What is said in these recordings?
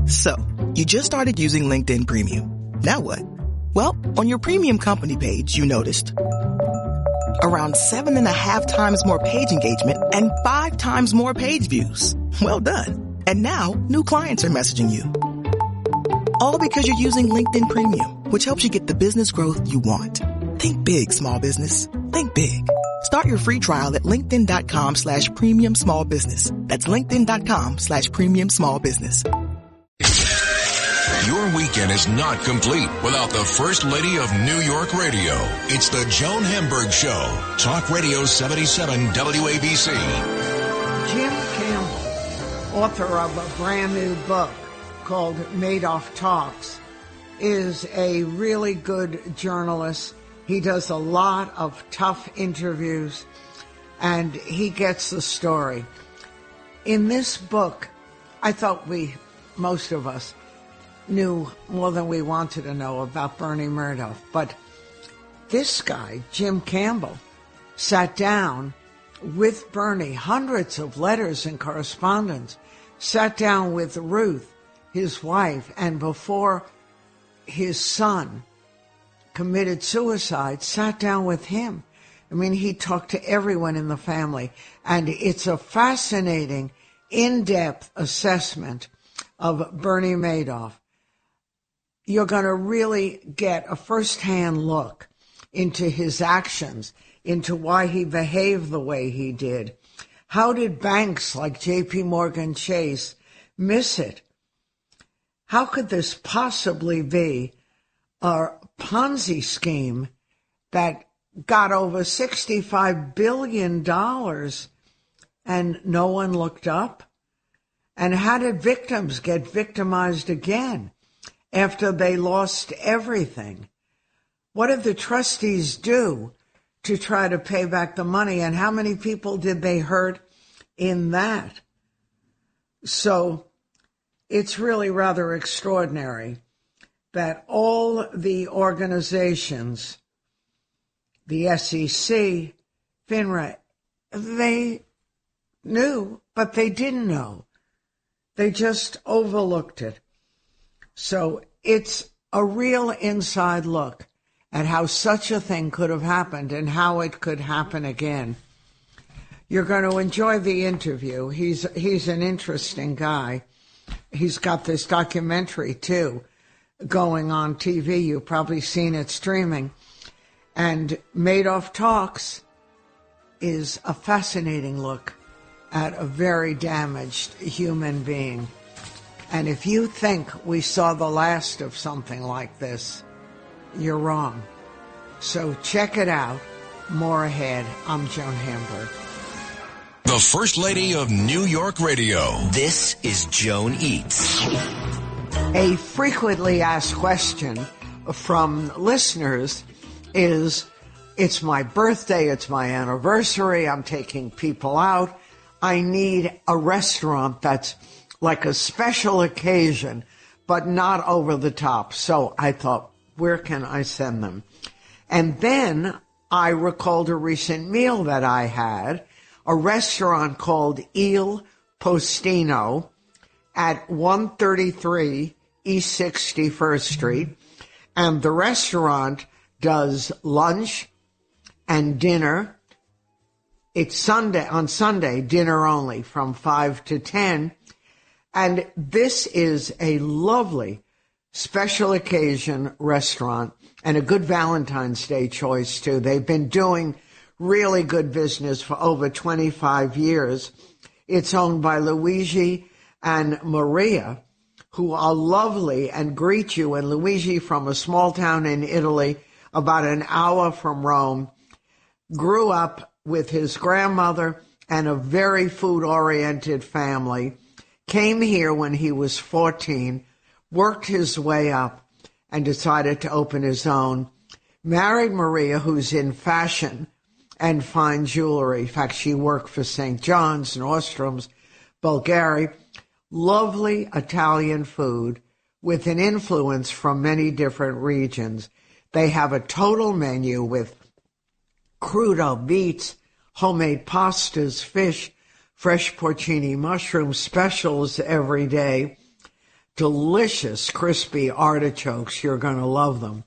So, you just started using LinkedIn Premium. Now what? Well, on your premium company page, you noticed around 7.5 times more page engagement and 5 times more page views. Well done. And now, new clients are messaging you. All because you're using LinkedIn Premium, which helps you get the business growth you want. Think big, small business. Think big. Start your free trial at linkedin.com/premium small business. That's linkedin.com/premium small business. Your weekend is not complete without the First Lady of New York Radio. It's the Joan Hamburg Show. Talk Radio 77 WABC. Jim Campbell, author of a brand new book called Madoff Talks, is a really good journalist. He does a lot of tough interviews, and he gets the story. In this book, I thought most of us, knew more than we wanted to know about Bernie Madoff. But this guy, Jim Campbell, sat down with Bernie, hundreds of letters and correspondence, sat down with Ruth, his wife, and before his son committed suicide, sat down with him. I mean, he talked to everyone in the family, and it's a fascinating, in-depth assessment of Bernie Madoff. You're going to really get a first-hand look into his actions, into why he behaved the way he did. How did banks like J.P. Morgan Chase miss it? How could this possibly be a Ponzi scheme that got over $65 billion and no one looked up? And how did victims get victimized again after they lost everything? What did the trustees do to try to pay back the money? And how many people did they hurt in that? So it's really rather extraordinary that all the organizations, the SEC, FINRA, they knew, but they didn't know. They just overlooked it. So it's a real inside look at how such a thing could have happened and how it could happen again. You're going to enjoy the interview. He's an interesting guy. He's got this documentary, too, going on TV. You've probably seen it streaming. And Madoff Talks is a fascinating look at a very damaged human being. And if you think we saw the last of something like this, you're wrong. So check it out. More ahead. I'm Joan Hamburg. The First Lady of New York Radio. This is Joan Eats. A frequently asked question from listeners is, it's my birthday, it's my anniversary, I'm taking people out. I need a restaurant that's like a special occasion, but not over the top. So I thought, where can I send them? And then I recalled a recent meal that I had, a restaurant called Il Postino at 133 East 61st Street. And the restaurant does lunch and dinner. It's on Sunday, dinner only from 5 to 10. And this is a lovely special occasion restaurant and a good Valentine's Day choice, too. They've been doing really good business for over 25 years. It's owned by Luigi and Maria, who are lovely and greet you. And Luigi, from a small town in Italy, about an hour from Rome, grew up with his grandmother and a very food-oriented family, came here when he was 14, worked his way up, and decided to open his own. Married Maria, who's in fashion and fine jewelry. In fact, she worked for St. John's, Nordstrom's, Bulgari. Lovely Italian food with an influence from many different regions. They have a total menu with crudo meats, homemade pastas, fish, fresh porcini, mushrooms, specials every day. delicious crispy artichokes. You're going to love them.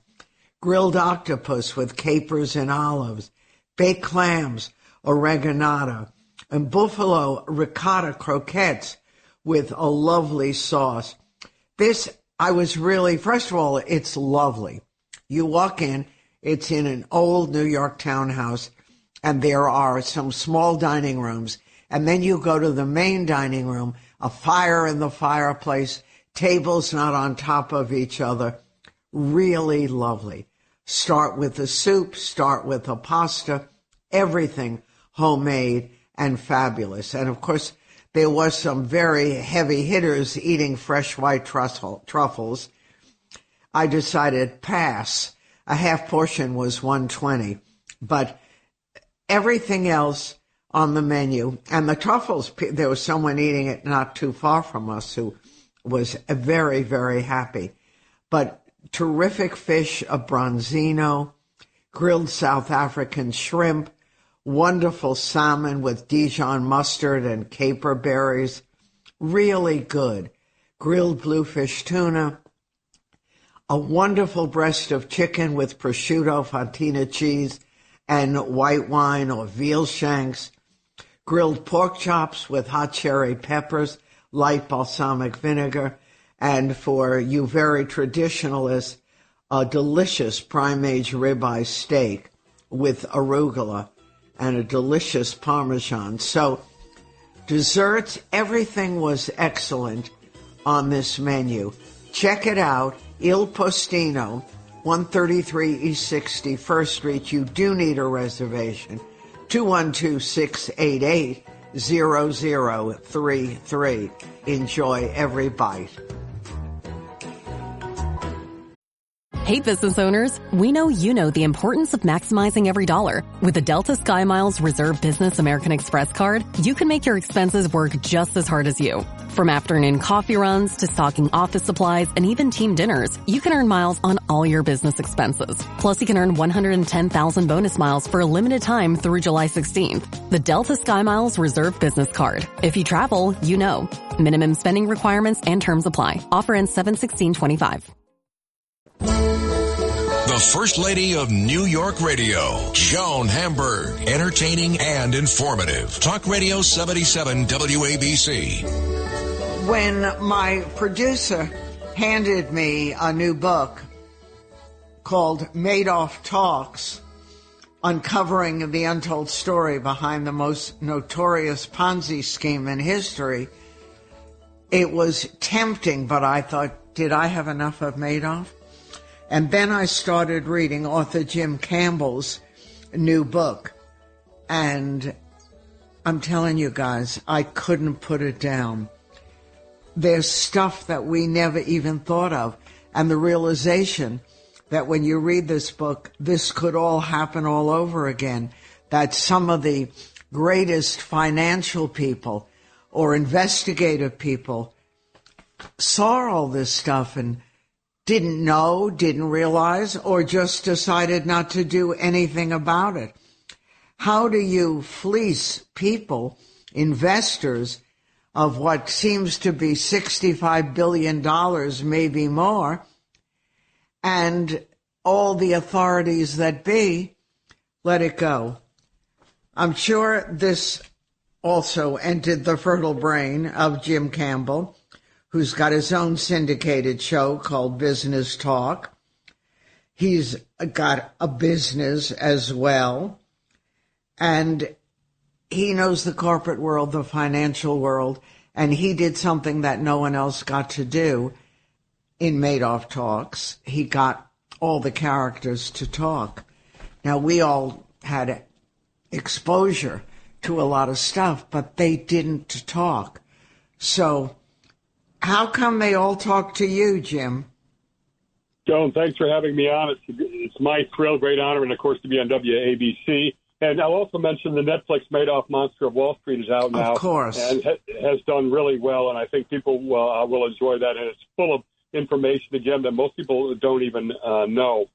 Grilled octopus with capers and olives, baked clams, oreganata, and buffalo ricotta croquettes with a lovely sauce. This, first of all, it's lovely. You walk in, it's in an old New York townhouse, and there are some small dining rooms, and then you go to the main dining room, a fire in the fireplace, tables not on top of each other. Really lovely. Start with the soup, start with the pasta, everything homemade and fabulous. And of course, there was some very heavy hitters eating fresh white truffles. I decided pass. A half portion was $1.20, but everything else on the menu, and the truffles, there was someone eating it not too far from us who was very, very happy. But terrific fish, a bronzino, grilled South African shrimp, wonderful salmon with Dijon mustard and caper berries, really good. Grilled bluefish tuna, a wonderful breast of chicken with prosciutto, fontina cheese, and white wine or veal shanks, grilled pork chops with hot cherry peppers, light balsamic vinegar, and for you very traditionalists, a delicious prime-age ribeye steak with arugula and a delicious Parmesan. So desserts, everything was excellent on this menu. Check it out, Il Postino, 133 East 61st Street. You do need a reservation. 212-688-0033. Enjoy every bite. Hey, business owners, we know you know the importance of maximizing every dollar. With the Delta SkyMiles Reserve Business American Express card, you can make your expenses work just as hard as you. From afternoon coffee runs to stocking office supplies and even team dinners, you can earn miles on all your business expenses. Plus, you can earn 110,000 bonus miles for a limited time through July 16th. The Delta SkyMiles Reserve Business Card. If you travel, you know. Minimum spending requirements and terms apply. Offer ends 7/16/25. The First Lady of New York Radio, Joan Hamburg. Entertaining and informative. Talk Radio 77 WABC. When my producer handed me a new book called Madoff Talks, uncovering the untold story behind the most notorious Ponzi scheme in history, it was tempting, but I thought, did I have enough of Madoff? And then I started reading author Jim Campbell's new book. And I'm telling you guys, I couldn't put it down. There's stuff that we never even thought of. And the realization that when you read this book, this could all happen all over again. That some of the greatest financial people or investigative people saw all this stuff and didn't know, didn't realize, or just decided not to do anything about it. How do you fleece people, investors, of what seems to be $65 billion, maybe more, and all the authorities that be let it go? I'm sure this also entered the fertile brain of Jim Campbell, who's got his own syndicated show called Business Talk. He's got a business as well. And he knows the corporate world, the financial world, and he did something that no one else got to do in Madoff Talks. He got all the characters to talk. Now, we all had exposure to a lot of stuff, but they didn't talk. So how come they all talk to you, Jim? Joan, thanks for having me on. It's my thrill, great honor, and, of course, to be on WABC. And I'll also mention the Netflix Madoff Monster of Wall Street is out now. Of course. And has done really well, and I think people will enjoy that. And it's full of information, again, that most people don't even know.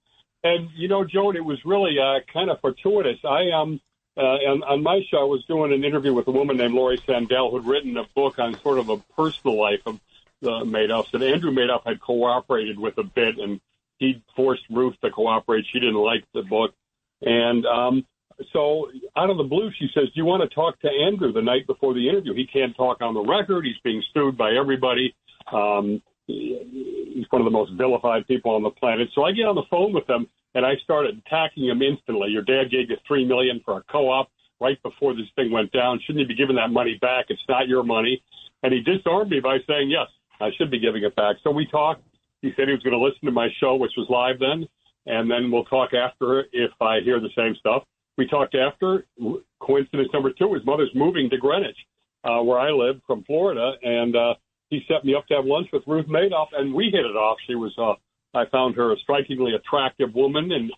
And, you know, Joan, it was really kind of fortuitous. On my show, I was doing an interview with a woman named Lori Sandell, who'd written a book on sort of a personal life of Madoffs, that Andrew Madoff had cooperated with a bit, and he forced Ruth to cooperate. She didn't like the book. And so out of the blue, she says, do you want to talk to Andrew the night before the interview? He can't talk on the record. He's being sued by everybody. He's one of the most vilified people on the planet. So I get on the phone with him, and I started attacking him instantly. Your dad gave you $3 million for a co-op right before this thing went down. Shouldn't you be giving that money back? It's not your money. And he disarmed me by saying, yes, I should be giving it back. So we talked. He said he was going to listen to my show, which was live then, and then we'll talk after if I hear the same stuff. We talked after. Coincidence number two, his mother's moving to Greenwich, where I live, from Florida, and he set me up to have lunch with Ruth Madoff, and we hit it off. She was, I found her a strikingly attractive woman, and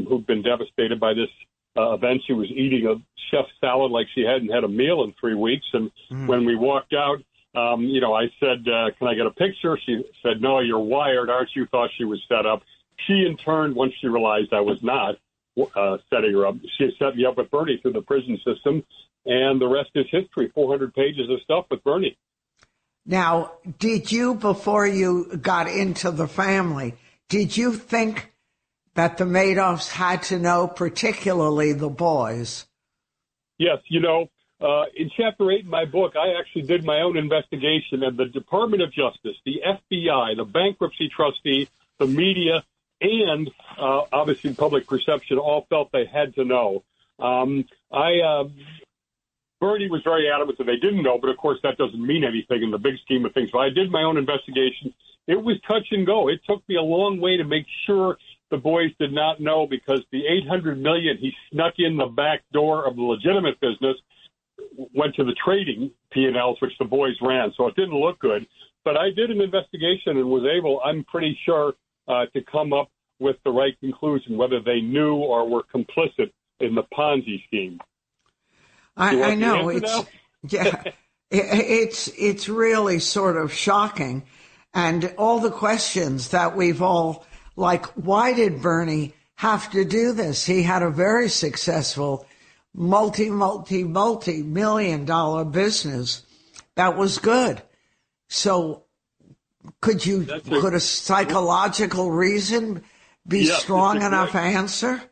who'd been devastated by this event. She was eating a chef's salad like she hadn't had a meal in 3 weeks, and when we walked out, I said, can I get a picture? She said, no, you're wired, aren't you? Thought she was set up. She, in turn, once she realized I was not setting her up, she set me up with Bernie through the prison system, and the rest is history, 400 pages of stuff with Bernie. Now, did you, before you got into the family, did you think that the Madoffs had to know, particularly the boys? Yes, in Chapter 8 in my book, I actually did my own investigation, and the Department of Justice, the FBI, the bankruptcy trustee, the media, and obviously public perception all felt they had to know. Bernie was very adamant that they didn't know, but of course that doesn't mean anything in the big scheme of things. So I did my own investigation. It was touch and go. It took me a long way to make sure the boys did not know, because the $800 million he snuck in the back door of the legitimate business went to the trading P&Ls, which the boys ran. So it didn't look good. But I did an investigation and was able, I'm pretty sure, to come up with the right conclusion, whether they knew or were complicit in the Ponzi scheme. I know it's really sort of shocking, and all the questions that we've all why did Bernie have to do this? He had a very successful multi-million-dollar business that was good. So could a psychological reason be strong enough answer?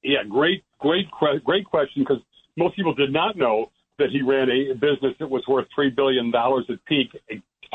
Yeah, great question, because most people did not know that he ran a business that was worth $3 billion at peak,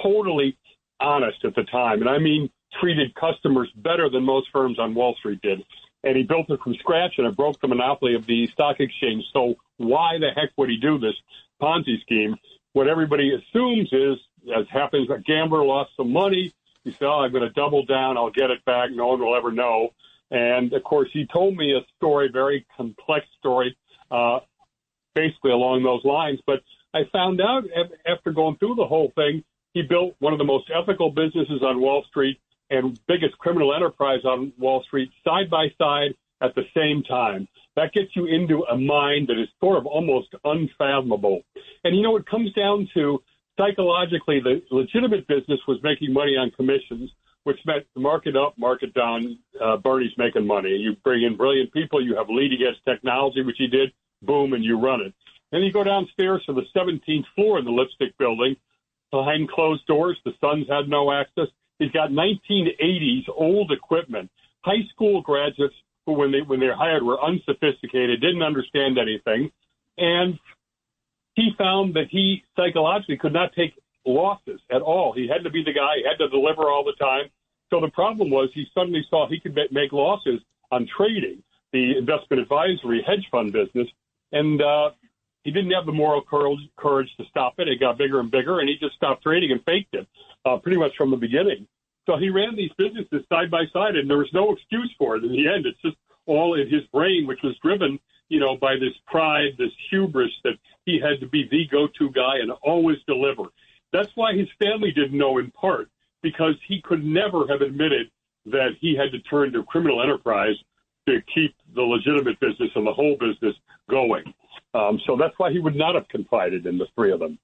totally honest at the time. And I mean, treated customers better than most firms on Wall Street did. And he built it from scratch, and it broke the monopoly of the stock exchange. So why the heck would he do this Ponzi scheme? What everybody assumes is, as happens, a gambler lost some money. He said, I'm going to double down. I'll get it back. No one will ever know. And, of course, he told me a story, very complex story, basically along those lines. But I found out after going through the whole thing, he built one of the most ethical businesses on Wall Street and biggest criminal enterprise on Wall Street side by side at the same time. That gets you into a mind that is sort of almost unfathomable. And, it comes down to psychologically, the legitimate business was making money on commissions, which meant market up, market down, Bernie's making money. You bring in brilliant people, you have leading-edge technology, which he did, boom, and you run it. Then you go downstairs to the 17th floor in the Lipstick Building, behind closed doors. The Sons had no access. He's got 1980s old equipment. High school graduates who, when they're hired, were unsophisticated, didn't understand anything. And he found that he psychologically could not take losses at all. He had to be the guy. He had to deliver all the time. So the problem was he suddenly saw he could make losses on trading, the investment advisory hedge fund business, and he didn't have the moral courage to stop it. It got bigger and bigger, and he just stopped trading and faked it pretty much from the beginning. So he ran these businesses side by side, and there was no excuse for it in the end. It's just all in his brain, which was driven, by this pride, this hubris that he had to be the go-to guy and always deliver. That's why his family didn't know, in part, because he could never have admitted that he had to turn to criminal enterprise to keep the legitimate business and the whole business going. So that's why he would not have confided in the three of them.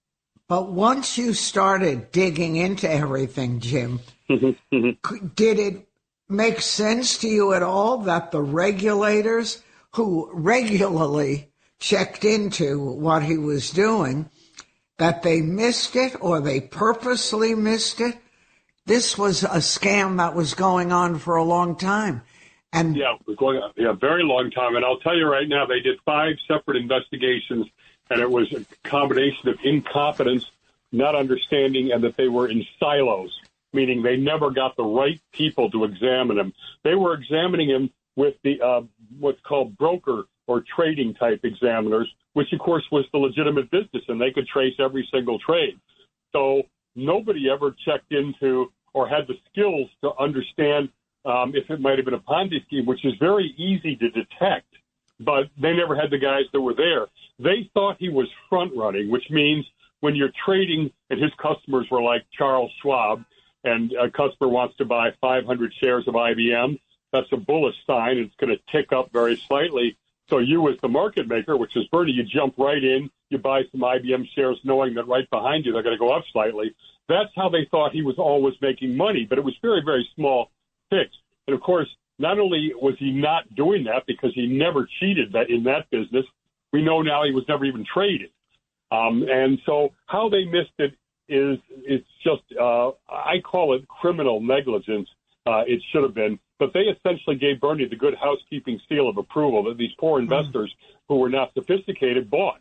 But once you started digging into everything, Jim, did it make sense to you at all that the regulators who regularly checked into what he was doing that they missed it or they purposely missed it. This was a scam that was going on for a long time. And yeah, it was going on a very long time. And I'll tell you right now, they did 5 separate investigations, and it was a combination of incompetence, not understanding, and that they were in silos, meaning they never got the right people to examine him. They were examining him with the what's called broker or trading type examiners, which, of course, was the legitimate business, and they could trace every single trade. So nobody ever checked into or had the skills to understand if it might have been a Ponzi scheme, which is very easy to detect, but they never had the guys that were there. They thought he was front-running, which means when you're trading and his customers were like Charles Schwab, and a customer wants to buy 500 shares of IBM, that's a bullish sign. It's going to tick up very slightly. So you, as the market maker, which is Bernie, you jump right in, you buy some IBM shares knowing that right behind you they're going to go up slightly. That's how they thought he was always making money, but it was very, very small picks. And, of course, not only was he not doing that because he never cheated in that business, we know now he was never even traded. And so how they missed it is it's just I call it criminal negligence. It should have been. But they essentially gave Bernie the good housekeeping seal of approval that these poor investors who were not sophisticated bought.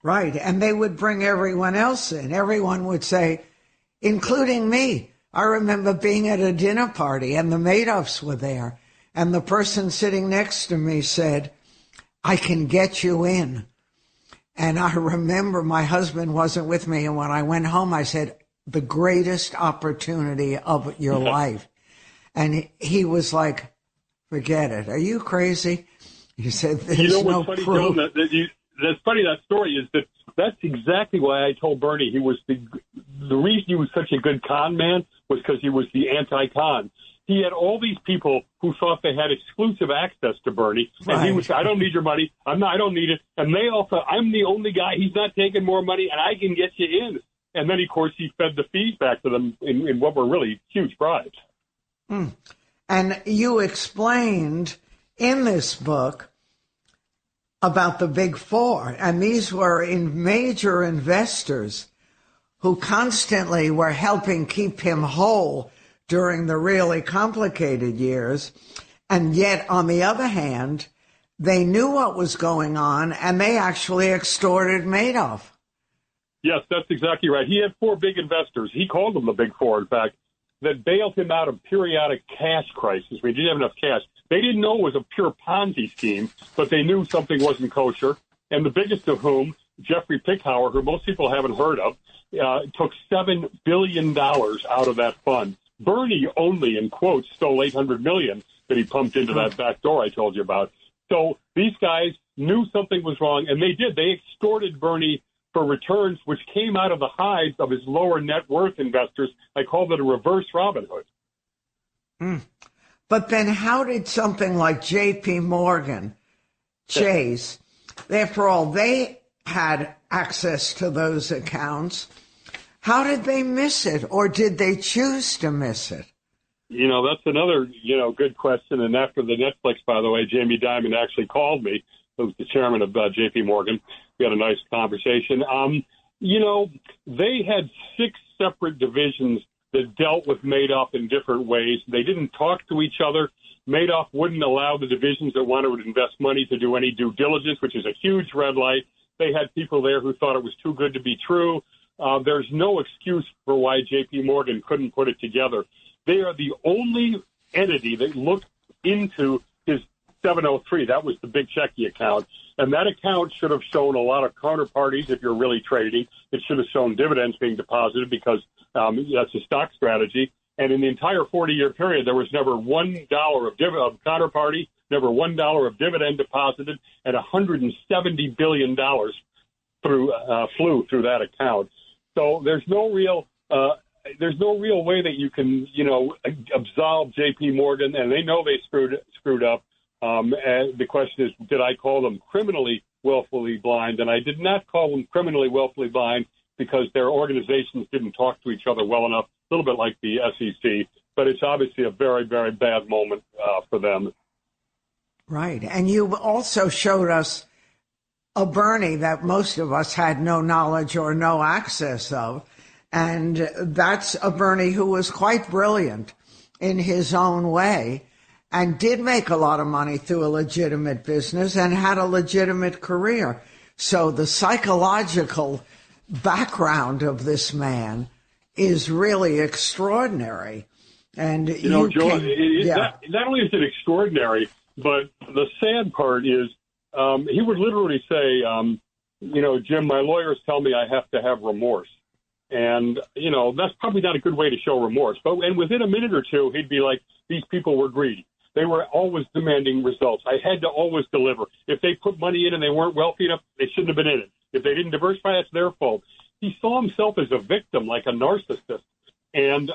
Right. And they would bring everyone else in. Everyone would say, including me. I remember being at a dinner party and the Madoffs were there. And the person sitting next to me said, I can get you in. And I remember my husband wasn't with me. And when I went home, I said, the greatest opportunity of your life. And he was like, forget it. Are you crazy? He said, there's no proof. Joan, that's funny, that story is that's exactly why I told Bernie he was the reason he was such a good con man was because he was the anti-con. He had all these people who thought they had exclusive access to Bernie, and he would say, I don't need your money. I don't need it. And they all thought, I'm the only guy. He's not taking more money, and I can get you in. And then, of course, he fed the fees back to them in what were really huge bribes. And you explained in this book about the Big Four, and these were major investors who constantly were helping keep him whole during the really complicated years. And yet, on the other hand, they knew what was going on, and they actually extorted Madoff. Yes, that's exactly right. He had 4 big investors. He called them the Big Four, in fact, that bailed him out of periodic cash crisis. We didn't have enough cash. They didn't know it was a pure Ponzi scheme, but they knew something wasn't kosher. And the biggest of whom, Jeffrey Pickhower, who most people haven't heard of, took $7 billion out of that fund. Bernie only, in quotes, stole $800 million that he pumped into that back door I told you about. So these guys knew something was wrong, and they did. They extorted Bernie for returns which came out of the hides of his lower net worth investors. I call it a reverse Robin Hood. But then how did something like J.P. Morgan, Chase, after all, they had access to those accounts. How did they miss it, or did they choose to miss it? That's another, good question. And after the Netflix, by the way, Jamie Dimon actually called me, who's the chairman of J.P. Morgan. We had a nice conversation. They had 6 separate divisions that dealt with Madoff in different ways. They didn't talk to each other. Madoff wouldn't allow the divisions that wanted to invest money to do any due diligence, which is a huge red light. They had people there who thought it was too good to be true. There's no excuse for why J.P. Morgan couldn't put it together. They are the only entity that looked into his 703. That was the big checking account. And that account should have shown a lot of counterparties if you're really trading. It should have shown dividends being deposited because that's a stock strategy. And in the entire 40-year period, there was never $1 of counterparty, never $1 of dividend deposited, and $170 billion flew through that account. So there's no real way that you can, absolve J.P. Morgan, and they know they screwed up. And the question is, did I call them criminally willfully blind? And I did not call them criminally willfully blind because their organizations didn't talk to each other well enough, a little bit like the SEC. But it's obviously a very, very bad moment for them. Right. And you also showed us a Bernie that most of us had no knowledge or no access of. And that's a Bernie who was quite brilliant in his own way and did make a lot of money through a legitimate business and had a legitimate career. So the psychological background of this man is really extraordinary. And Joan, not only is it extraordinary, but the sad part is he would literally say, Jim, my lawyers tell me I have to have remorse. And, that's probably not a good way to show remorse. And within a minute or two, he'd be like, these people were greedy. They were always demanding results. I had to always deliver. If they put money in and they weren't wealthy enough, they shouldn't have been in it. If they didn't diversify, that's their fault. He saw himself as a victim, like a narcissist. And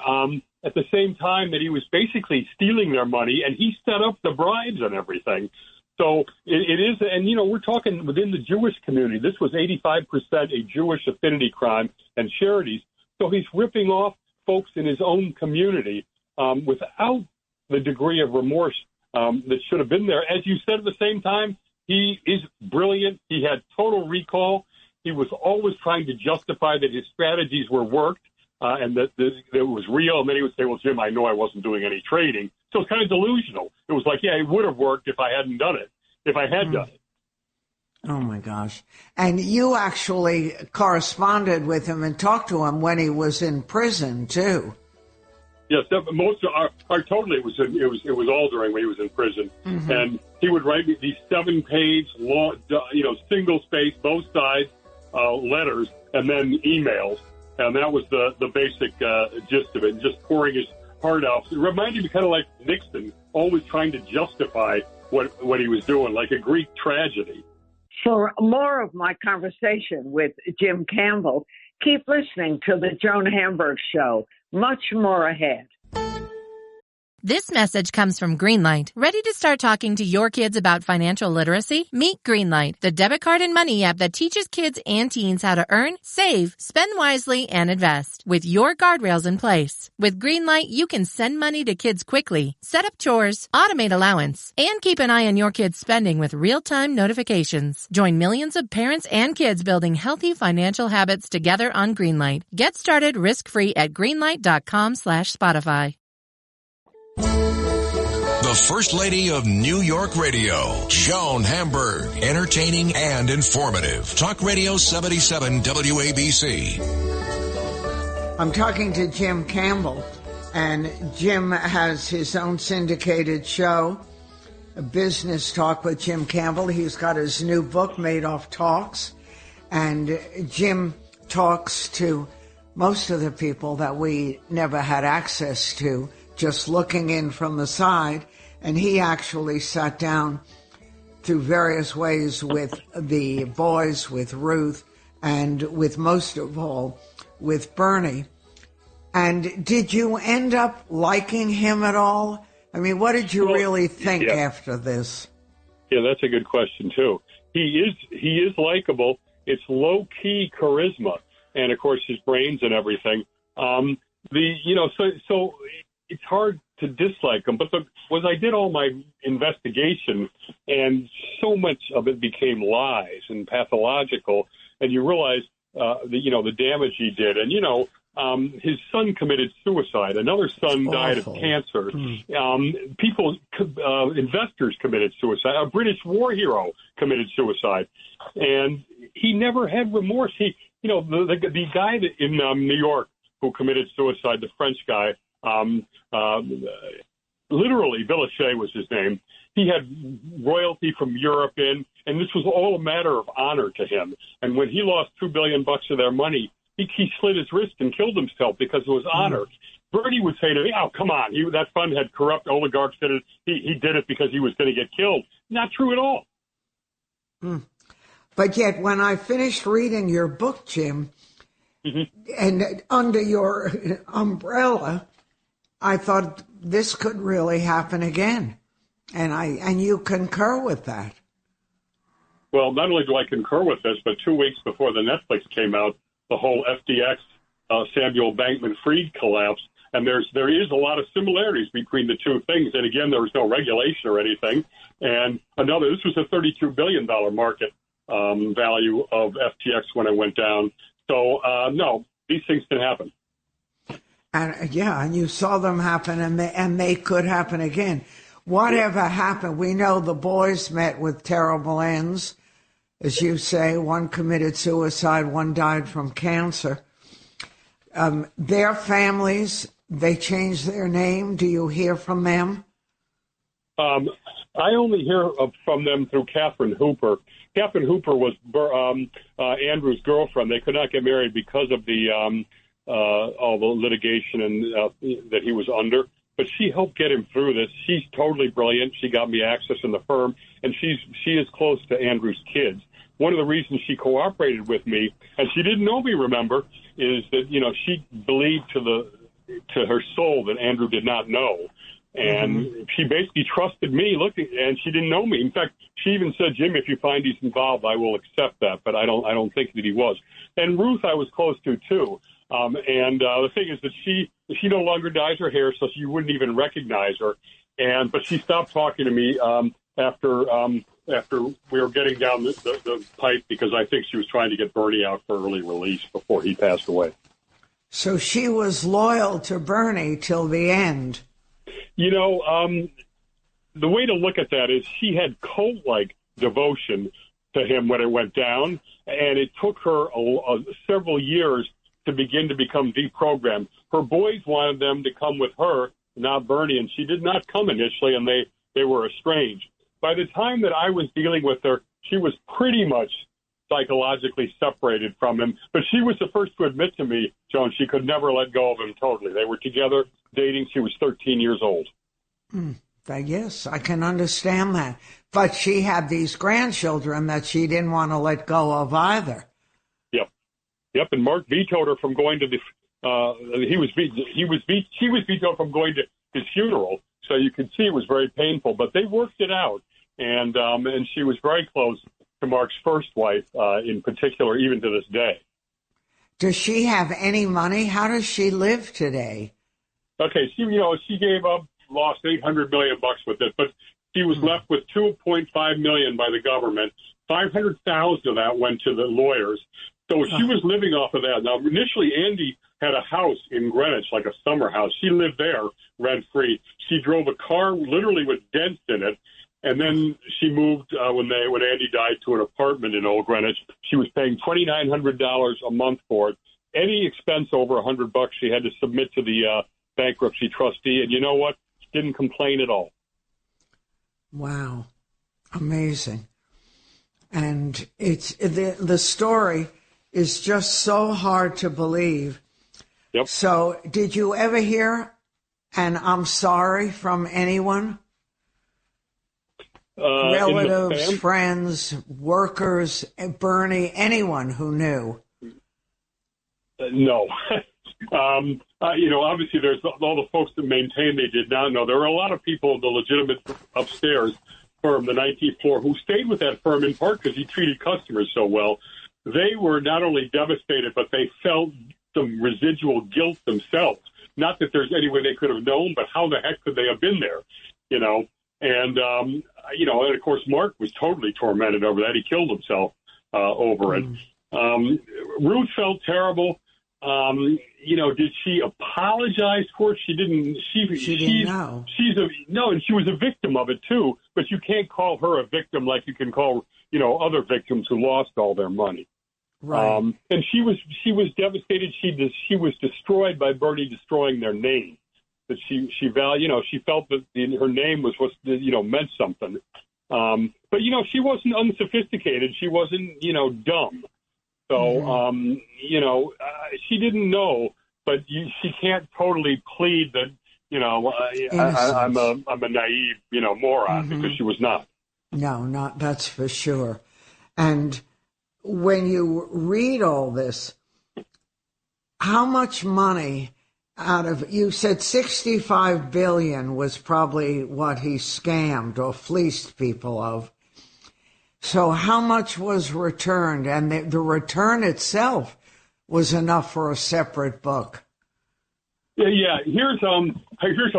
at the same time that he was basically stealing their money, and he set up the bribes and everything. So it is, and, we're talking within the Jewish community. This was 85% a Jewish affinity crime and charities. So he's ripping off folks in his own community without the degree of remorse that should have been there. As you said, at the same time, he is brilliant. He had total recall. He was always trying to justify that his strategies were worked and that it was real. And then he would say, well, Jim, I know I wasn't doing any trading. So it's kind of delusional. It was like, yeah, it would have worked if I hadn't done it, if I had done it. Oh, my gosh. And you actually corresponded with him and talked to him when he was in prison, too. Yes, most of our totally it was all during when he was in prison, and he would write me these 7-page long, single space, both sides letters, and then emails, and that was the basic gist of it. Just pouring his heart out. It reminded me kind of like Nixon, always trying to justify what he was doing, like a Greek tragedy. For more of my conversation with Jim Campbell, keep listening to the Joan Hamburg Show. Much more ahead. This message comes from Greenlight. Ready to start talking to your kids about financial literacy? Meet Greenlight, the debit card and money app that teaches kids and teens how to earn, save, spend wisely, and invest with your guardrails in place. With Greenlight, you can send money to kids quickly, set up chores, automate allowance, and keep an eye on your kids' spending with real-time notifications. Join millions of parents and kids building healthy financial habits together on Greenlight. Get started risk-free at greenlight.com/Spotify. The First Lady of New York Radio, Joan Hamburg. Entertaining and informative. Talk Radio 77 WABC. I'm talking to Jim Campbell, and Jim has his own syndicated show, Business Talk with Jim Campbell. He's got his new book, Madoff Talks, and Jim talks to most of the people that we never had access to, just looking in from the side. And he actually sat down through various ways with the boys, with Ruth, and with most of all, with Bernie. And did you end up liking him at all? I mean, what did you really think after this? Yeah, that's a good question, too. He is likable. It's low-key charisma. And, of course, his brains and everything. So it's hard to dislike him. But was I did all my investigation, and so much of it became lies and pathological, and you realize the damage he did. And his son committed suicide. Another son died of cancer. Investors committed suicide. A British war hero committed suicide, and he never had remorse. The guy in New York who committed suicide, the French guy. Literally, Villachet was his name. He had royalty from Europe and this was all a matter of honor to him. And when he lost $2 billion of their money, he slit his wrist and killed himself because it was honor. Bernie would say to me, "Oh, come on, that fund had corrupt oligarchs in it. He did it because he was going to get killed." Not true at all. But yet, when I finished reading your book, Jim, and under your umbrella, I thought this could really happen again, and you concur with that. Well, not only do I concur with this, but 2 weeks before the Netflix came out, the whole FTX Samuel Bankman-Fried collapse, and there is a lot of similarities between the two things. And again, there was no regulation or anything. And this was a $32 billion market value of FTX when it went down. So, no, these things can happen. And and you saw them happen, and they could happen again. Whatever happened, we know the boys met with terrible ends. As you say, one committed suicide, one died from cancer. Their families, they changed their name. Do you hear from them? I only hear from them through Catherine Hooper. Catherine Hooper was Andrew's girlfriend. They could not get married because of the all the litigation and that he was under. But she helped get him through this. She's totally brilliant. She got me access in the firm, and she is close to Andrew's kids. One of the reasons she cooperated with me, and she didn't know me, remember, is that she believed to her soul that Andrew did not know. And she basically trusted me, and she didn't know me. In fact, she even said, "Jim, if you find he's involved, I will accept that." But I don't think that he was. And Ruth, I was close to too. The thing is that she no longer dyes her hair, so you wouldn't even recognize her. But she stopped talking to me after we were getting down the pipe, because I think she was trying to get Bernie out for early release before he passed away. So she was loyal to Bernie till the end. The way to look at that is she had cult-like devotion to him when it went down, and it took her several years to begin to become deprogrammed. Her boys wanted them to come with her, not Bernie, and she did not come initially, and they were estranged. By the time that I was dealing with her, she was pretty much psychologically separated from him, but she was the first to admit to me, Joan, she could never let go of him totally. They were together, dating. She was 13 years old. Yes, I can understand that. But she had these grandchildren that she didn't want to let go of either. Yep. And Mark vetoed her from going to the. She was vetoed from going to his funeral. So you could see it was very painful. But they worked it out, and she was very close to Mark's first wife, in particular, even to this day. Does she have any money? How does she live today? Okay, she lost $800 million with it, but she was left with $2.5 million by the government. $500,000 of that went to the lawyers. So she was living off of that. Now, initially, Andy had a house in Greenwich, like a summer house. She lived there rent-free. She drove a car literally with dents in it. And then she moved when Andy died to an apartment in Old Greenwich. She was paying $2,900 a month for it. Any expense over $100 she had to submit to the bankruptcy trustee. And you know what? She didn't complain at all. Wow. Amazing. And it's the story is just so hard to believe. Yep. So did you ever hear an "I'm sorry" from anyone? Relatives, friends, workers, Bernie, anyone who knew? No. Obviously there's all the folks that maintain they did not know. There were a lot of people in the legitimate upstairs firm, the 19th floor, who stayed with that firm in part because he treated customers so well. They were not only devastated, but they felt some residual guilt themselves. Not that there's any way they could have known, but how the heck could they have been there, And, and of course, Mark was totally tormented over that. He killed himself over it. Ruth felt terrible. Did she apologize for it? She didn't. She didn't know. And she was a victim of it too. But you can't call her a victim like you can call other victims who lost all their money. Right. And she was devastated. She was destroyed by Bernie destroying their name. That she felt that her name was what meant something. But she wasn't unsophisticated. She wasn't dumb. So she didn't know, but she can't totally plead that I'm a naive moron because she was not. No, not that's for sure. And when you read all this, how much money you said 65 billion was probably what he scammed or fleeced people of. So how much was returned? And the return itself was enough for a separate book. Yeah. Here's how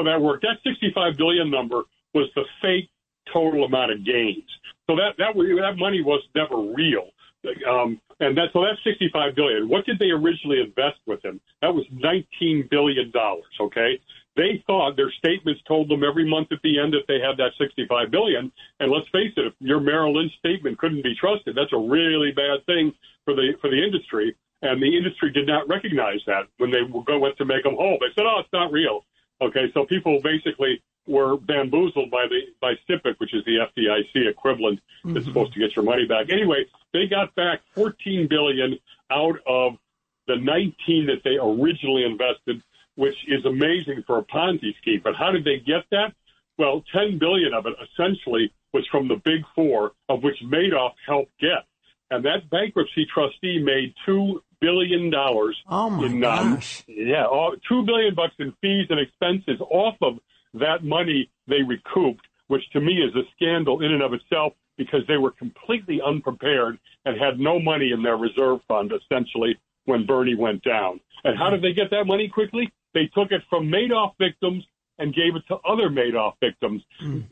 that worked. That 65 billion number was the fake total amount of gains. So that money was never real. And that's $65 billion. What did they originally invest with him? That was $19 billion. Okay, they thought their statements told them every month at the end that they had that $65 billion. And let's face it, if your Merrill Lynch statement couldn't be trusted, that's a really bad thing for the industry. And the industry did not recognize that when they went to make them whole. They said, "Oh, it's not real." Okay, so people basically were bamboozled by SIPC, which is the FDIC equivalent that's supposed to get your money back. Anyway, they got back $14 billion out of the $19 that they originally invested, which is amazing for a Ponzi scheme. But how did they get that? Well, $10 billion of it essentially was from the Big Four, of which Madoff helped get. And that bankruptcy trustee made $2 billion. Oh my gosh! $2 billion in fees and expenses off of that money they recouped, which to me is a scandal in and of itself, because they were completely unprepared and had no money in their reserve fund, essentially, when Bernie went down. And how did they get that money quickly? They took it from Madoff victims and gave it to other Madoff victims.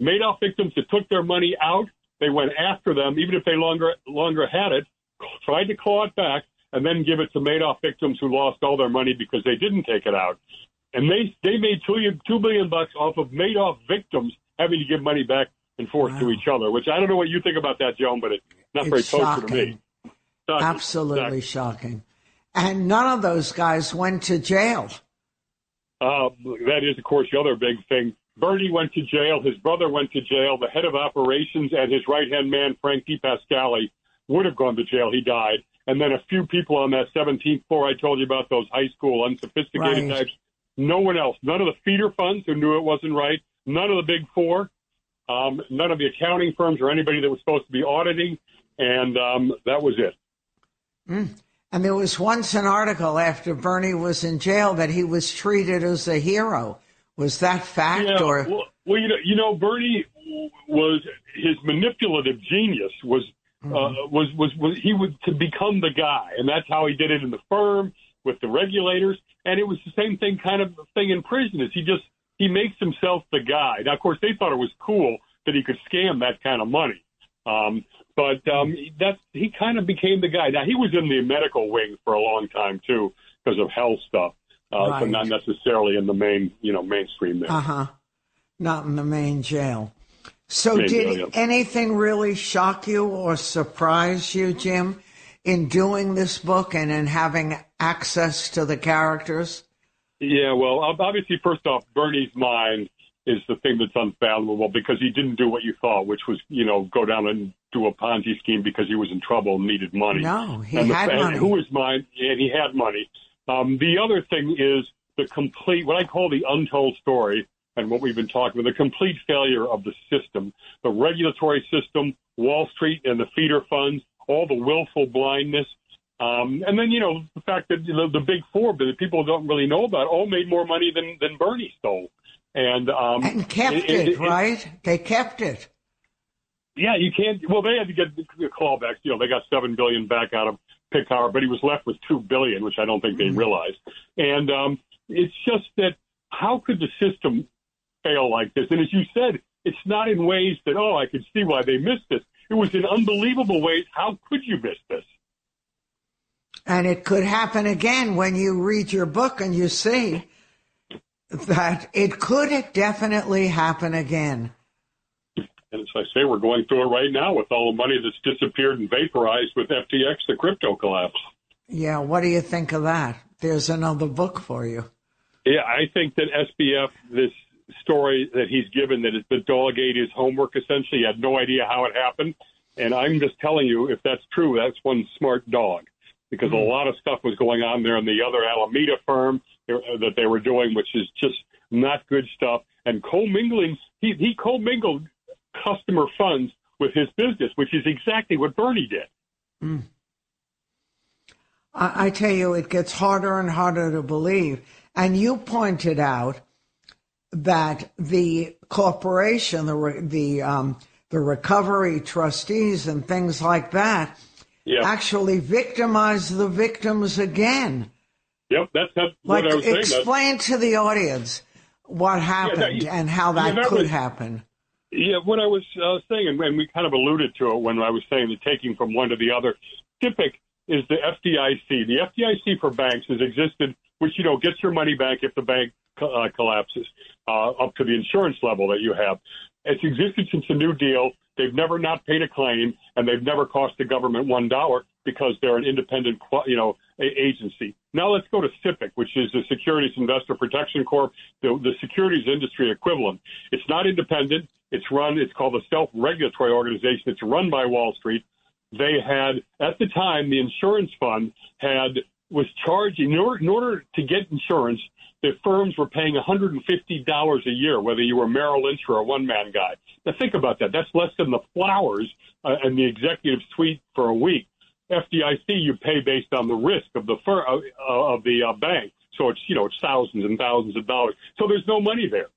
Madoff victims that took their money out, they went after them, even if they longer had it, tried to claw it back, and then give it to Madoff victims who lost all their money because they didn't take it out. And they made $2 billion off of Madoff victims having to give money back and forth to each other, which I don't know what you think about that, Joan, but it's not very kosher to me. Shocking. Absolutely shocking. And none of those guys went to jail. That is, of course, the other big thing. Bernie went to jail. His brother went to jail. The head of operations and his right-hand man, Frank DiPascali, would have gone to jail. He died. And then a few people on that 17th floor I told you about, those high school unsophisticated types. No one else. None of the feeder funds who knew it wasn't right. None of the Big Four. None of the accounting firms or anybody that was supposed to be auditing. And that was it. And there was once an article after Bernie was in jail that he was treated as a hero. Was that fact? Yeah, or well, Bernie was, his manipulative genius was he would to become the guy, and that's how he did it in the firm with the regulators. And it was the same kind of thing in prison. Is he makes himself the guy. Now, of course, they thought it was cool that he could scam that kind of money. But he kind of became the guy. Now, he was in the medical wing for a long time too because of health stuff. So not necessarily in the mainstream there. Not in the main jail. So did anything really shock you or surprise you, Jim, in doing this book and in having access to the characters? Yeah, well, obviously, first off, Bernie's mind is the thing that's unfathomable because he didn't do what you thought, which was, go down and do a Ponzi scheme because he was in trouble and needed money. No, he had money. And he had money. The other thing is the complete, what I call the untold story, and what we've been talking about, the complete failure of the system, the regulatory system, Wall Street and the feeder funds, all the willful blindness. And then, the fact that the Big Four that people don't really know about all made more money than Bernie stole. And kept it, right? They kept it. Yeah, you can't. Well, they had to get the clawbacks. They got $7 billion back out of Pickhower, but he was left with $2 billion, which I don't think they realized. And it's just that how could the system fail like this? And as you said, it's not in ways that, I could see why they missed this. It was in unbelievable ways. How could you miss this? And it could happen again when you read your book and you see that it could definitely happen again. And as I say, we're going through it right now with all the money that's disappeared and vaporized with FTX, the crypto collapse. Yeah, what do you think of that? There's another book for you. Yeah, I think that SBF, this story that he's given, that the dog ate his homework, essentially. He had no idea how it happened. And I'm just telling you, if that's true, that's one smart dog. Because a lot of stuff was going on there in the other Alameda firm that they were doing, which is just not good stuff. And commingling, he commingled customer funds with his business, which is exactly what Bernie did. I tell you, it gets harder and harder to believe. And you pointed out that the corporation, the recovery trustees and things like that, actually victimize the victims again. Yep, that's what I was saying. Explain to the audience what happened and how that could happen. Yeah, what I was saying, and we kind of alluded to it when I was saying the taking from one to the other. SIPC is the FDIC. The FDIC for banks has existed, which, gets your money back if the bank collapses, up to the insurance level that you have. It's existed since the New Deal. They've never not paid a claim, and they've never cost the government $1 because they're an independent, agency. Now let's go to SIPC, which is the Securities Investor Protection Corp, the securities industry equivalent. It's not independent. It's called a self-regulatory organization. It's run by Wall Street. They had, at the time, the insurance fund was charging, in order to get insurance, the firms were paying $150 a year, whether you were Merrill Lynch or a one-man guy. Now think about that. That's less than the flowers and the executive suite for a week. FDIC, you pay based on the risk of the bank. So it's thousands and thousands of dollars. So there's no money there.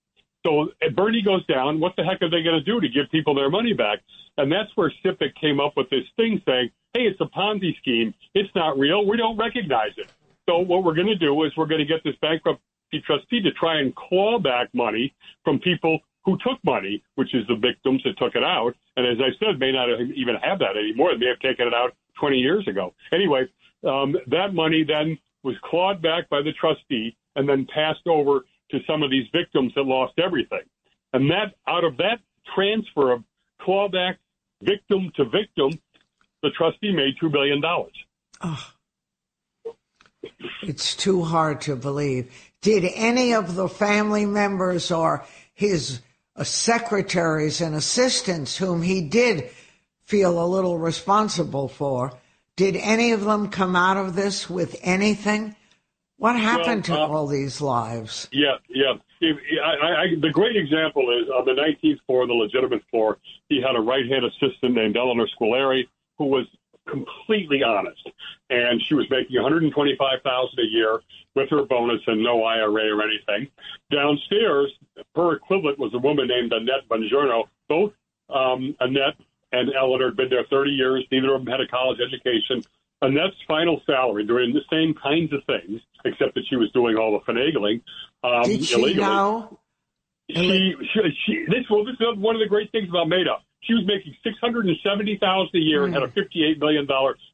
So Bernie goes down. What the heck are they going to do to give people their money back? And that's where SIPC came up with this thing saying, hey, it's a Ponzi scheme. It's not real. We don't recognize it. So what we're going to do is we're going to get this bankruptcy trustee to try and claw back money from people who took money, which is the victims that took it out. And as I said, may not even have that anymore. They may have taken it out 20 years ago. Anyway, that money then was clawed back by the trustee and then passed over to some of these victims that lost everything. And that out of that transfer of clawback victim to victim, the trustee made $2 billion. Oh, it's too hard to believe. Did any of the family members or his secretaries and assistants, whom he did feel a little responsible for, did any of them come out of this with anything? What happened to all these lives? Yeah. The great example is on the 19th floor, the legitimate floor, he had a right-hand assistant named Eleanor Squilleri who was completely honest. And she was making $125,000 a year with her bonus and no IRA or anything. Downstairs, her equivalent was a woman named Annette Bongiorno. Both Annette and Eleanor had been there 30 years. Neither of them had a college education. Annette's final salary, doing the same kinds of things, except that she was doing all the finagling. Did she illegally. know? This is one of the great things about Madoff. She was making $670,000 a year and had a $58 million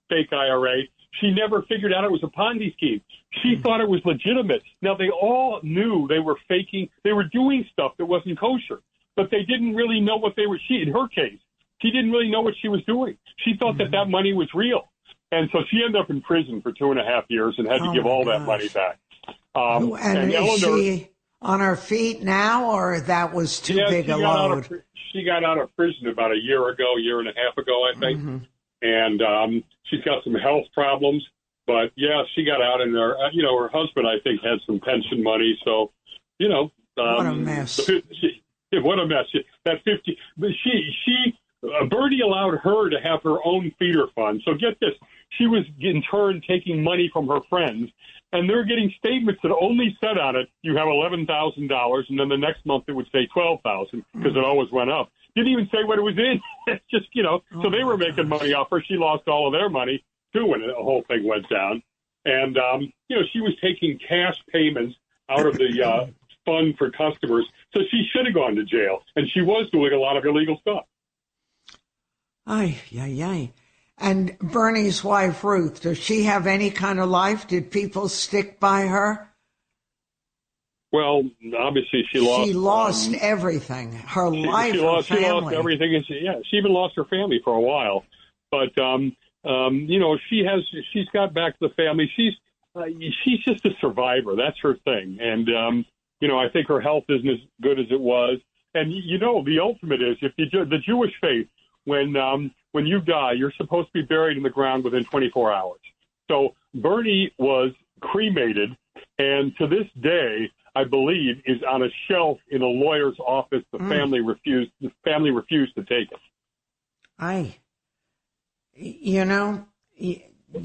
fake IRA. She never figured out it was a Ponzi scheme. She thought it was legitimate. Now, they all knew they were faking. They were doing stuff that wasn't kosher, but they didn't really know what they were. In her case, she didn't really know what she was doing. She thought that money was real. And so she ended up in prison for 2.5 years and had to give all that money back. And is Eleanor, she on her feet now, or that was too big a load? She got out of prison about a year and a half ago, I think. Mm-hmm. And she's got some health problems. But, yeah, she got out, and her husband, I think, had some pension money. So, what a mess. What a mess. That 50, but Bernie allowed her to have her own feeder fund. So get this. She was, in turn, taking money from her friends, and they're getting statements that only said on it, you have $11,000, and then the next month it would say $12,000 because it always went up. Didn't even say what it was in. It's just, so they were making money off her. She lost all of their money, too, when the whole thing went down. And, she was taking cash payments out of the fund for customers. So she should have gone to jail, and she was doing a lot of illegal stuff. Ay. And Bernie's wife, Ruth, does she have any kind of life? Did people stick by her? Well, obviously she lost. She lost everything. Her life, her family. She lost everything. And she even lost her family for a while. But, she's got back to the family. She's just a survivor. That's her thing. And, I think her health isn't as good as it was. And, the ultimate is if the Jewish faith, when you die, you're supposed to be buried in the ground within 24 hours. So Bernie was cremated, and to this day, I believe, is on a shelf in a lawyer's office. The family refused. The family refused to take it.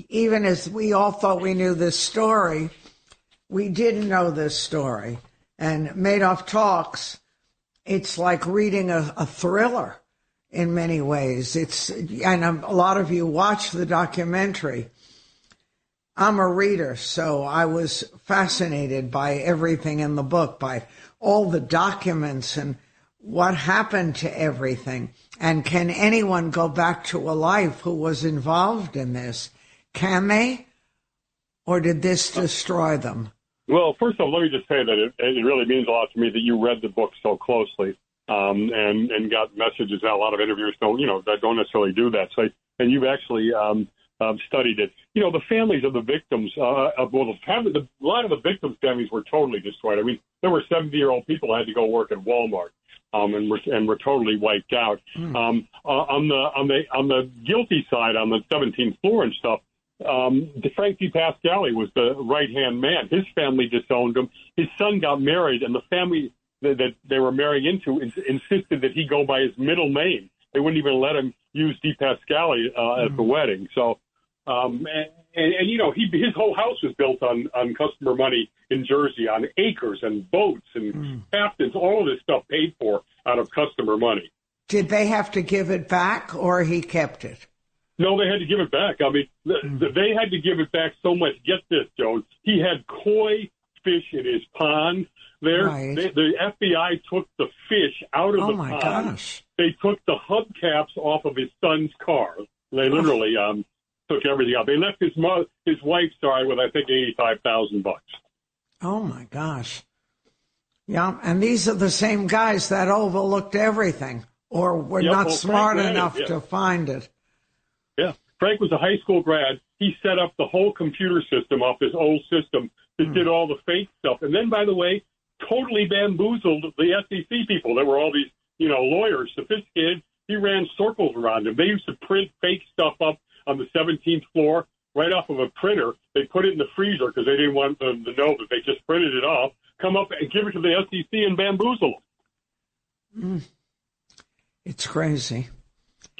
Even as we all thought we knew this story, we didn't know this story. And Madoff Talks, it's like reading a thriller. In many ways, and a lot of you watch the documentary. I'm a reader, so I was fascinated by everything in the book, by all the documents and what happened to everything. And can anyone go back to a life who was involved in this? Can they? Or did this destroy them? Well, first of all, let me just say that it really means a lot to me that you read the book so closely and got messages that a lot of interviewers that don't necessarily do that. So, and you've actually studied it. The families of the victims, a lot of the victims' families were totally destroyed. I mean, there were 70-year-old people who had to go work at Walmart. And were totally wiped out. On the guilty side, on the 17th floor and stuff, Frank DePascali was the right-hand man. His family disowned him. His son got married, and the family that they were marrying into insisted that he go by his middle name. They wouldn't even let him use DePascali at the wedding. So, his whole house was built on customer money in Jersey, on acres and boats and captains, all of this stuff paid for out of customer money. Did they have to give it back, or he kept it? No, they had to give it back. I mean, they had to give it back so much. Get this, Joan. He had koi fish in his pond there. Right. The FBI took the fish out of the pond. Oh, my gosh. They took the hubcaps off of his son's car. They literally took everything out. They left his wife, with, I think, $85,000. Oh, my gosh. Yeah, and these are the same guys that overlooked everything or were not smart enough to find it. Yeah, Frank was a high school grad. He set up the whole computer system off this old system that did all the fake stuff. And then, by the way, totally bamboozled the SEC people. There were all these, lawyers, sophisticated. He ran circles around them. They used to print fake stuff up on the 17th floor right off of a printer. They put it in the freezer because they didn't want them to know that they just printed it off, come up and give it to the SEC and bamboozle them. It's crazy.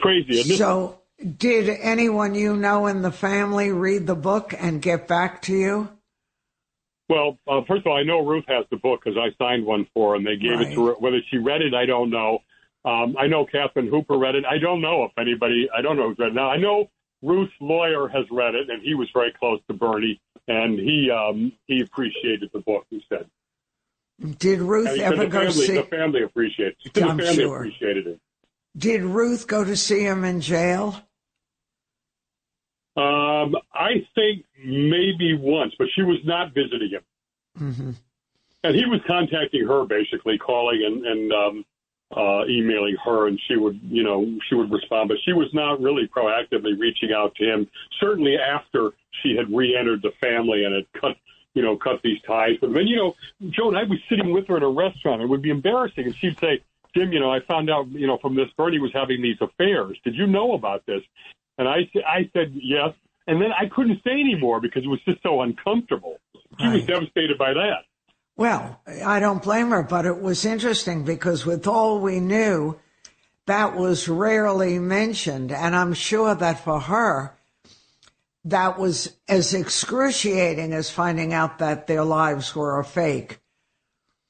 Crazy, isn't it? So did anyone in the family read the book and get back to you? Well, first of all, I know Ruth has the book because I signed one for her, and they gave it to her. Whether she read it, I don't know. I know Catherine Hooper read it. I don't know if anybody, I don't know who's read it. Now, I know Ruth's lawyer has read it, and he was very close to Bernie, and he appreciated the book, he said. Did Ruth ever go see... The family appreciated it. I'm the family sure. appreciated it. Did Ruth go to see him in jail? I think maybe once, but she was not visiting him. Mm-hmm. And he was contacting her, basically, calling and emailing her, and she would respond. But she was not really proactively reaching out to him, certainly after she had re-entered the family and had cut these ties with him. And, Joan, I was sitting with her in a restaurant. It would be embarrassing. And she'd say, Jim, I found out, from this, Bernie was having these affairs. Did you know about this? And I said, yes. And then I couldn't say anymore because it was just so uncomfortable. She was devastated by that. Well, I don't blame her, but it was interesting because with all we knew, that was rarely mentioned. And I'm sure that for her, that was as excruciating as finding out that their lives were a fake.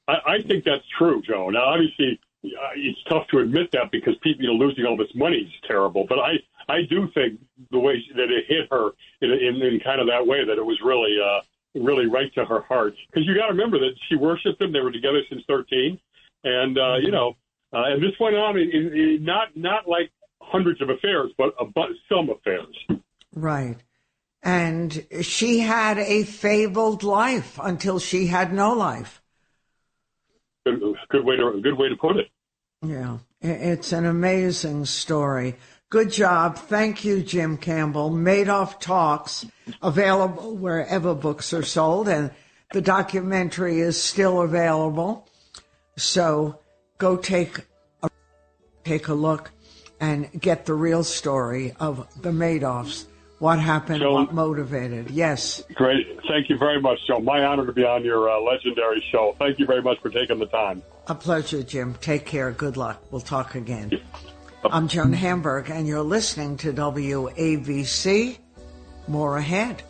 I think that's true, Joe. Now, obviously, it's tough to admit that because people, losing all this money is terrible. But I do think the way that it hit her in kind of that way, that it was really right to her heart. Because you got to remember that she worshipped him. They were together since 13. And, and this went on, not like hundreds of affairs, but some affairs. Right. And she had a fabled life until she had no life. Good way to put it. Yeah, it's an amazing story. Good job. Thank you, Jim Campbell. Madoff Talks, available wherever books are sold, and the documentary is still available. So go take a look and get the real story of the Madoffs. What happened, Joan, what motivated. Yes. Great. Thank you very much, Joe. My honor to be on your legendary show. Thank you very much for taking the time. A pleasure, Jim. Take care. Good luck. We'll talk again. I'm Joan Hamburg, and you're listening to WABC. More ahead.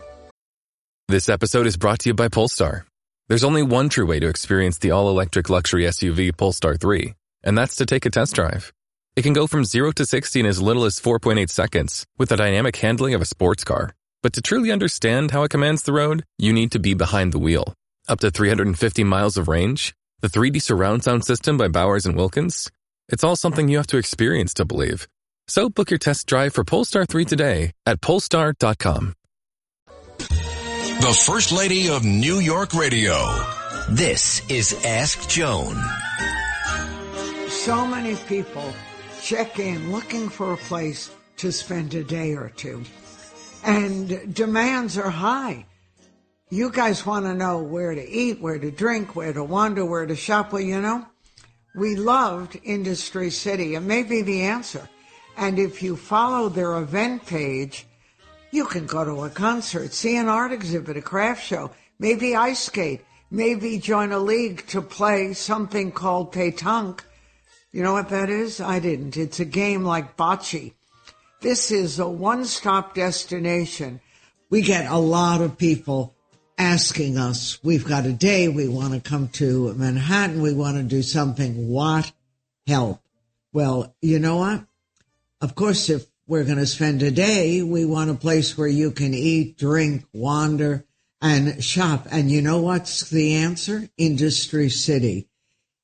This episode is brought to you by Polestar. There's only one true way to experience the all-electric luxury SUV Polestar 3, and that's to take a test drive. It can go from 0 to 60 in as little as 4.8 seconds with the dynamic handling of a sports car. But to truly understand how it commands the road, you need to be behind the wheel. Up to 350 miles of range, The 3D surround sound system by Bowers & Wilkins? It's all something you have to experience to believe. So book your test drive for Polestar 3 today at Polestar.com. The First Lady of New York Radio. This is Ask Joan. So many people check in looking for a place to spend a day or two. And demands are high. You guys want to know where to eat, where to drink, where to wander, where to shop. Well, you know, we loved Industry City. It may be the answer. And if you follow their event page, you can go to a concert, see an art exhibit, a craft show, maybe ice skate, maybe join a league to play something called pétanque. You know what that is? I didn't. It's a game like bocce. This is a one-stop destination. We get a lot of people asking us, we've got a day, we want to come to Manhattan, we want to do something. What help? Well, you know what? Of course, if we're going to spend a day, we want a place where you can eat, drink, wander, and shop. And you know what's the answer? Industry City.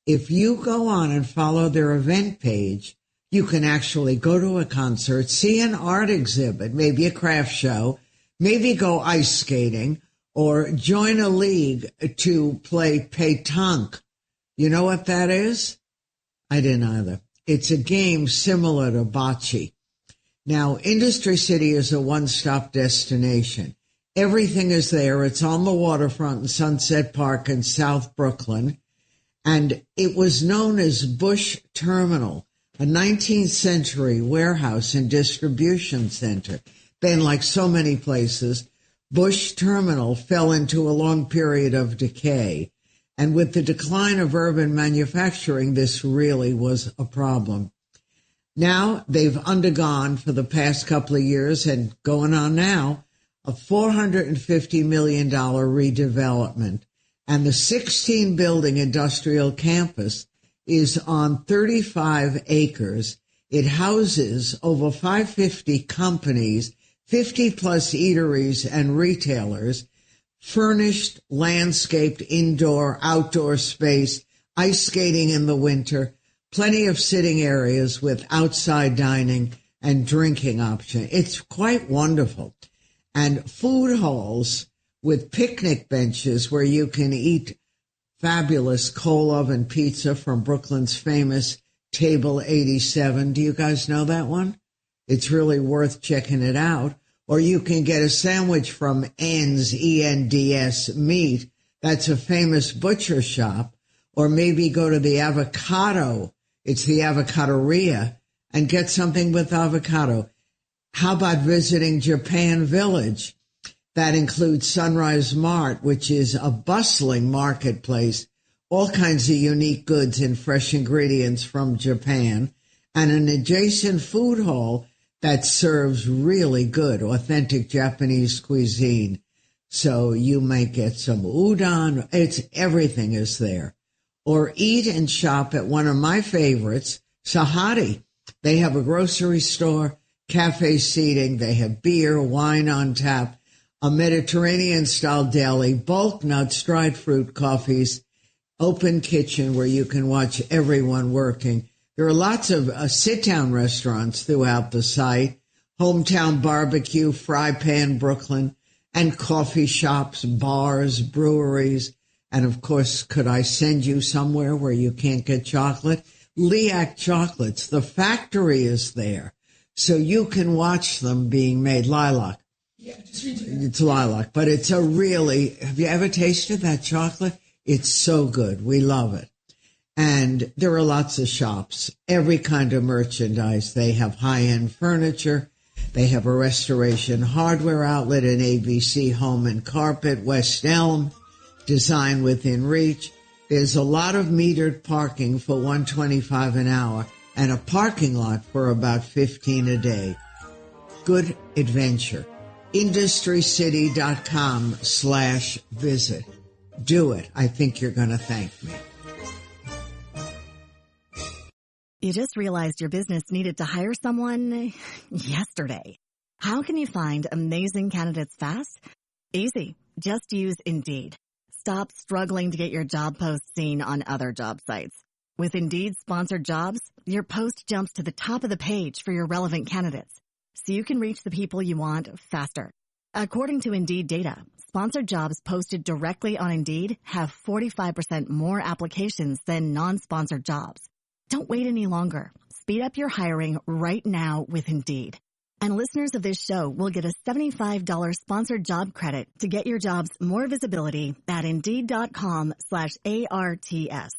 If you go on and follow their event page, you can actually go to a concert, see an art exhibit, maybe a craft show, maybe go ice skating, or join a league to play pétanque. You know what that is? I didn't either. It's a game similar to bocce. Now, Industry City is a one-stop destination. Everything is there. It's on the waterfront in Sunset Park in South Brooklyn. And it was known as Bush Terminal, a 19th century warehouse and distribution center. Then, like so many places, Bush Terminal fell into a long period of decay. And with the decline of urban manufacturing, this really was a problem. Now they've undergone for the past couple of years and going on now a $450 million redevelopment. And the 16-building industrial campus is on 35 acres. It houses over 550 companies, 50-plus eateries and retailers, furnished, landscaped, indoor, outdoor space, ice skating in the winter, plenty of sitting areas with outside dining and drinking option. It's quite wonderful. And food halls with picnic benches where you can eat fabulous coal oven pizza from Brooklyn's famous Table 87. Do you guys know that one? It's really worth checking it out. Or you can get a sandwich from Ends, E-N-D-S, Meat. That's a famous butcher shop. Or maybe go to the Avocado. It's the Avocadoria, and get something with avocado. How about visiting Japan Village? That includes Sunrise Mart, which is a bustling marketplace, all kinds of unique goods and fresh ingredients from Japan, and an adjacent food hall that serves really good, authentic Japanese cuisine. So you might get some udon. Everything is there. Or eat and shop at one of my favorites, Sahadi. They have a grocery store, cafe seating. They have beer, wine on tap, a Mediterranean-style deli, bulk nuts, dried fruit, coffees, open kitchen where you can watch everyone working. There are lots of sit-down restaurants throughout the site, Hometown Barbecue, Fry Pan Brooklyn, and coffee shops, bars, breweries. And, of course, could I send you somewhere where you can't get chocolate? Liac Chocolates. The factory is there, so you can watch them being made. Lilac. Yeah, just read it. It's lilac, but it's a really, have you ever tasted that chocolate? It's so good. We love it. And there are lots of shops, every kind of merchandise. They have high-end furniture. They have a restoration hardware outlet, an ABC Home and Carpet, West Elm, Design Within Reach. There's a lot of metered parking for $125 an hour and a parking lot for about $15 a day. Good adventure. IndustryCity.com/visit. Do it. I think you're going to thank me. You just realized your business needed to hire someone yesterday. How can you find amazing candidates fast? Easy. Just use Indeed. Stop struggling to get your job post seen on other job sites. With Indeed Sponsored Jobs, your post jumps to the top of the page for your relevant candidates, so you can reach the people you want faster. According to Indeed data, sponsored jobs posted directly on Indeed have 45% more applications than non-sponsored jobs. Don't wait any longer. Speed up your hiring right now with Indeed. And listeners of this show will get a $75 sponsored job credit to get your jobs more visibility at Indeed.com/ARTS.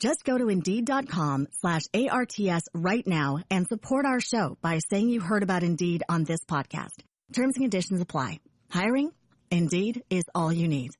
Just go to Indeed.com/ARTS right now and support our show by saying you heard about Indeed on this podcast. Terms and conditions apply. Hiring? Indeed is all you need.